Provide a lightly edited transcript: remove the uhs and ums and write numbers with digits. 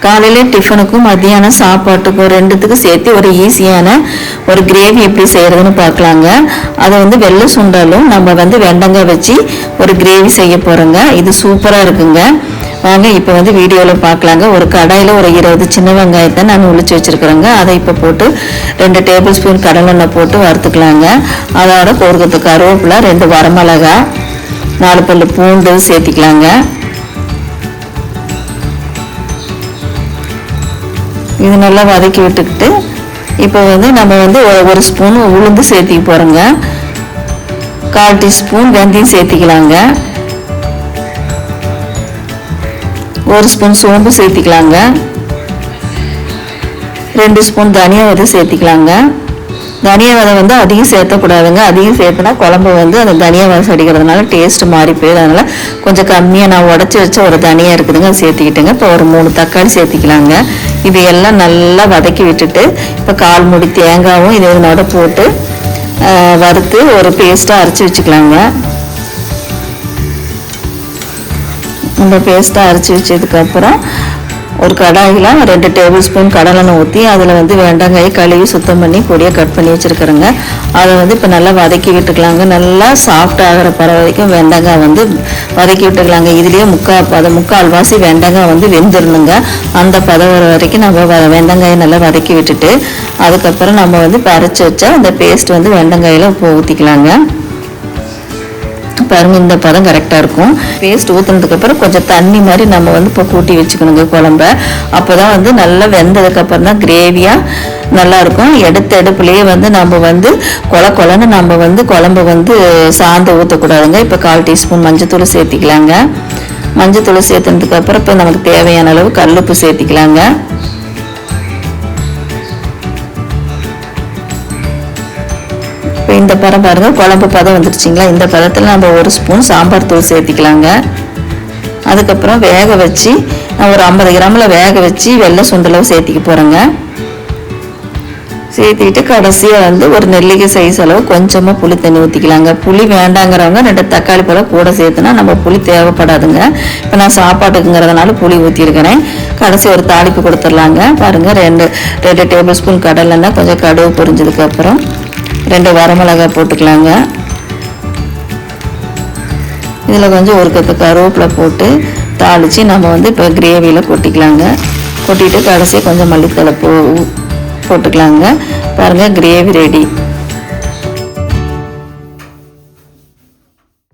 காலையில் டிஃபனுக்கும் மத்தியானம் சாப்பாட்டுக்கும் ரெண்டுத்துக்கும் சேர்த்து ஒரு ஈஸியான ஒரு கிரேவி எப்படி செய்கிறதுன்னு பார்க்கலாங்க. அதை வந்து வெள்ளை சுண்டலும் நம்ம வந்து வெண்டங்காய் வச்சு ஒரு கிரேவி செய்ய போகிறோங்க. இது சூப்பராக இருக்குங்க. வாங்க இப்போ வந்து வீடியோவில் பார்க்கலாங்க. ஒரு கடாயில் ஒரு 20 சின்ன வெங்காயத்தை நான் உளிச்சு வச்சுருக்குறேங்க. அதை இப்போ போட்டு 2 டேபிள் ஸ்பூன் கடலெண்ணெய் போட்டு வறுத்துக்கலாங்க. அதோட ஒரு கருவேப்பிலை, 2 வரமிளகா, 4 பல்லு பூண்டு சேர்த்திக்கலாங்க. இது நல்லா வதக்கி விட்டுக்கிட்டு இப்போ வந்து நம்ம வந்து ஒரு ஸ்பூன் உளுந்து சேர்த்திக்க போகிறோங்க. 1/4 டீஸ்பூன் வெந்தயம் சேர்த்திக்கலாங்க. 1 ஸ்பூன் சோம்பு சேர்த்திக்கலாங்க. 2 ஸ்பூன் தனியா விதை சேர்த்திக்கலாங்க. தனியா விதை வந்து அதிகம் சேர்த்தக்கூடாதுங்க. அதிகம் சேர்த்துனா குழம்பு வந்து அந்த தனியா விதை அடிக்கிறதுனால டேஸ்ட் மாறி போயிடும். அதனால் கொஞ்சம் கம்மியாக நான் உடச்சி வச்ச ஒரு தனியாக இருக்குதுங்க, அதை சேர்த்திக்கிட்டுங்க. இப்போ ஒரு 3 தக்காளி சேர்த்திக்கலாங்க. இது எல்லாம் நல்லா வதக்கி விட்டுட்டு இப்போ 1/4 மூடி தேங்காயும் இதனோட போட்டு வறுத்து ஒரு பேஸ்ட்டாக அரைச்சி வச்சுக்கலாங்க. நம்ம பேஸ்ட்டாக அரைச்சி வச்சதுக்கப்புறம் ஒரு கடாயில் 2 டேபிள் ஸ்பூன் கடலெண்ணெய் ஊற்றி அதில் வந்து வெண்டங்காயை கழுவி சுத்தம் பண்ணி பொடியாக கட் பண்ணி வச்சுருக்குறேங்க. அதை வந்து இப்போ நல்லா வதக்கி விட்டுக்கலாங்க. நல்லா சாஃப்ட் ஆகிற படம் வரைக்கும் வெண்டங்காய் வந்து வதக்கி விட்டுக்கலாங்க. இதுலேயே முக்கால்வாசி வெண்டங்காய் வந்து வெந்துடணுங்க. அந்த பதம் வரைக்கும் நம்ம வெண்டங்காயை நல்லா வதக்கி விட்டுட்டு அதுக்கப்புறம் நம்ம வந்து அரைச்சி வச்சா அந்த பேஸ்ட் வந்து வெண்டங்காயில் ஊற்றிக்கலாங்க. பாருங்க, இந்த பதம் கரெக்டாக இருக்கும். பேஸ்ட் ஊற்றுனதுக்கப்புறம் கொஞ்சம் தண்ணி மாதிரி நம்ம வந்து இப்போ கூட்டி வச்சுக்கணுங்க குழம்ப. அப்போ தான் வந்து நல்லா வெந்ததுக்கப்புறம் தான் கிரேவியாக நல்லாயிருக்கும். எடுத்த அடுப்புலேயே வந்து நம்ம வந்து கொலன்னு நம்ம வந்து குழம்பு வந்து சாந்து ஊற்றக்கூடாதுங்க. இப்போ 1/4 டீஸ்பூன் மஞ்சத்தூள் சேர்த்திக்கலாங்க. மஞ்சத்தூள் சேர்த்துனதுக்கப்புறம் இப்போ நமக்கு தேவையான அளவு கல்லுப்பு சேர்த்திக்கலாங்க. இப்போ இந்த பதம் பாருங்க, குழம்பு பதம் வந்துடுச்சிங்களா. இந்த பதத்தில் நம்ம 1 ஸ்பூன் சாம்பார் தூள் சேர்த்திக்கலாங்க. அதுக்கப்புறம் வேக வச்சு நான் ஒரு 50 கிராமில் வேக வச்சு வெள்ளை சுண்டலும் சேர்த்திக்க போகிறேங்க. சேர்த்திக்கிட்டு கடைசியாக வந்து ஒரு நெல்லிக்காய் சைஸ் அளவு கொஞ்சமாக புளி தண்ணி ஊற்றிக்கலாங்க. புளி வேண்டாங்கிறவங்க 2 தக்காளி பழம் கூட சேர்த்துனா நம்ம புளி தேவைப்படாதுங்க. இப்போ நான் சாப்பாட்டுக்குங்கிறதுனால புளி ஊற்றிருக்கிறேன். கடைசி ஒரு தாளிப்பு கொடுத்துடலாங்க. பாருங்கள், 2 டேபிள் ஸ்பூன் கடலெண்ணெய், கொஞ்சம் கடுகு பொரிஞ்சதுக்கப்புறம் 2 வரமிளகாய் போட்டுக்கலாங்க. இதில் கொஞ்சம் ஒரு கப்பு கருவேப்பிலை போட்டு தாளித்து நம்ம வந்து இப்போ கிரேவியில் கொட்டிக்கலாங்க. கொட்டிட்டு கடைசியாக கொஞ்சம் மல்லித்தழை போட்டுக்கலாங்க. பாருங்கள், கிரேவி ரெடி.